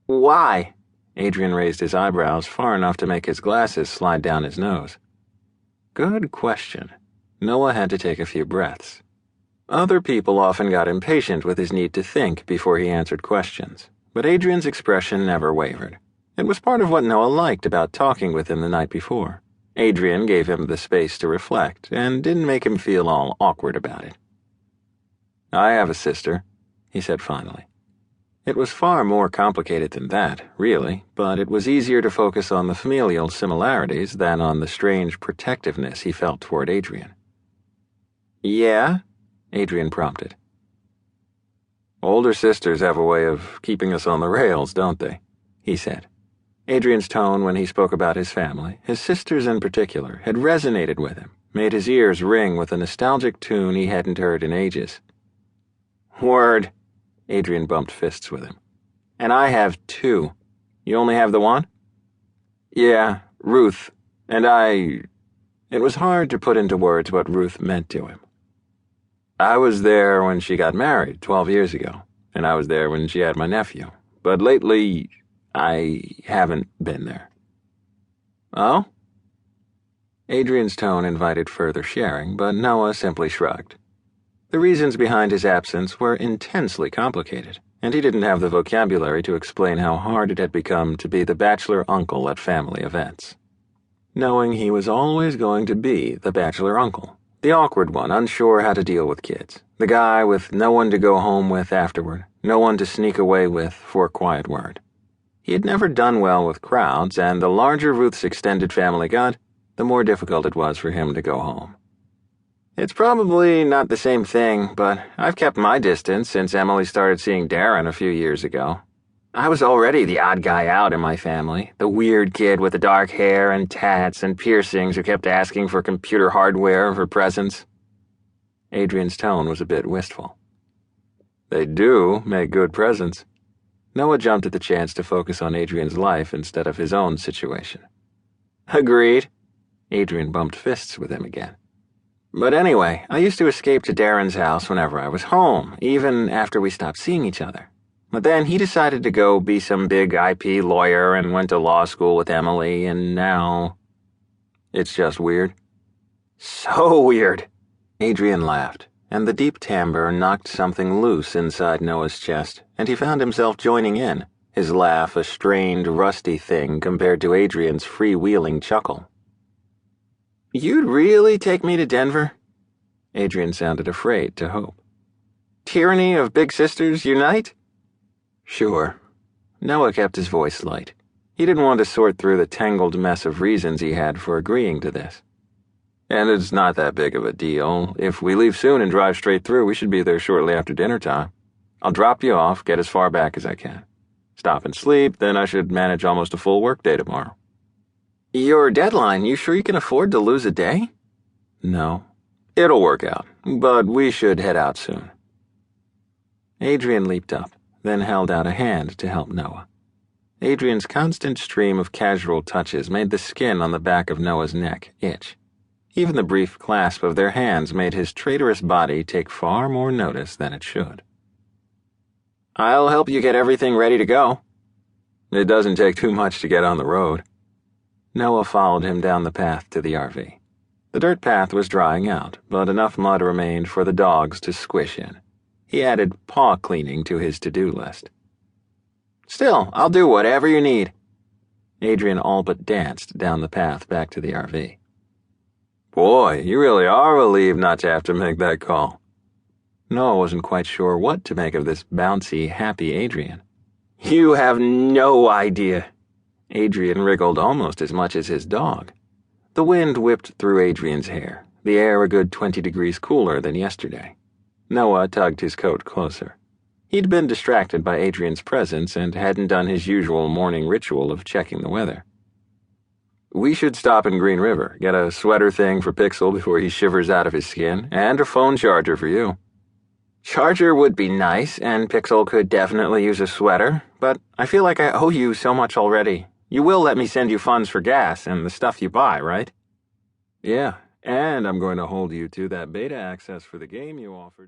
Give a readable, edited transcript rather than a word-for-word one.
Why? Adrian raised his eyebrows far enough to make his glasses slide down his nose. Good question. Noah had to take a few breaths. Other people often got impatient with his need to think before he answered questions, but Adrian's expression never wavered. It was part of what Noah liked about talking with him the night before. Adrian gave him the space to reflect and didn't make him feel all awkward about it. I have a sister, he said finally. It was far more complicated than that, really, but it was easier to focus on the familial similarities than on the strange protectiveness he felt toward Adrian. Yeah? Adrian prompted. Older sisters have a way of keeping us on the rails, don't they? He said. Adrian's tone when he spoke about his family, his sisters in particular, had resonated with him, made his ears ring with a nostalgic tune he hadn't heard in ages. Word, Adrian bumped fists with him. And I have two. You only have the one? Yeah, Ruth. And I... It was hard to put into words what Ruth meant to him. I was there when she got married 12 years ago, and I was there when she had my nephew. But lately, I haven't been there. Oh? Adrian's tone invited further sharing, but Noah simply shrugged. The reasons behind his absence were intensely complicated, and he didn't have the vocabulary to explain how hard it had become to be the bachelor uncle at family events. Knowing he was always going to be the bachelor uncle, the awkward one, unsure how to deal with kids, the guy with no one to go home with afterward, no one to sneak away with for a quiet word. He had never done well with crowds, and the larger Ruth's extended family got, the more difficult it was for him to go home. It's probably not the same thing, but I've kept my distance since Emily started seeing Darren a few years ago. I was already the odd guy out in my family, the weird kid with the dark hair and tats and piercings who kept asking for computer hardware for presents. Adrian's tone was a bit wistful. They do make good presents. Noah jumped at the chance to focus on Adrian's life instead of his own situation. Agreed. Adrian bumped fists with him again. But anyway, I used to escape to Darren's house whenever I was home, even after we stopped seeing each other. But then he decided to go be some big IP lawyer and went to law school with Emily, and now... It's just weird. So weird. Adrian laughed, and the deep timbre knocked something loose inside Noah's chest, and he found himself joining in, his laugh a strained, rusty thing compared to Adrian's freewheeling chuckle. You'd really take me to Denver? Adrian sounded afraid to hope. Tyranny of big sisters unite? Sure. Noah kept his voice light. He didn't want to sort through the tangled mess of reasons he had for agreeing to this. And it's not that big of a deal. If we leave soon and drive straight through, we should be there shortly after dinner time. I'll drop you off, get as far back as I can. Stop and sleep, then I should manage almost a full workday tomorrow. Your deadline, you sure you can afford to lose a day? No. It'll work out, but we should head out soon. Adrian leaped up, then held out a hand to help Noah. Adrian's constant stream of casual touches made the skin on the back of Noah's neck itch. Even the brief clasp of their hands made his traitorous body take far more notice than it should. I'll help you get everything ready to go. It doesn't take too much to get on the road. Noah followed him down the path to the RV. The dirt path was drying out, but enough mud remained for the dogs to squish in. He added paw cleaning to his to-do list. Still, I'll do whatever you need. Adrian all but danced down the path back to the RV. Boy, you really are relieved not to have to make that call. Noah wasn't quite sure what to make of this bouncy, happy Adrian. You have no idea. Adrian wriggled almost as much as his dog. The wind whipped through Adrian's hair, the air a good 20 degrees cooler than yesterday. Noah tugged his coat closer. He'd been distracted by Adrian's presence and hadn't done his usual morning ritual of checking the weather. We should stop in Green River, get a sweater thing for Pixel before he shivers out of his skin, and a phone charger for you. Charger would be nice, and Pixel could definitely use a sweater, but I feel like I owe you so much already. You will let me send you funds for gas and the stuff you buy, right? Yeah, and I'm going to hold you to that beta access for the game you offered.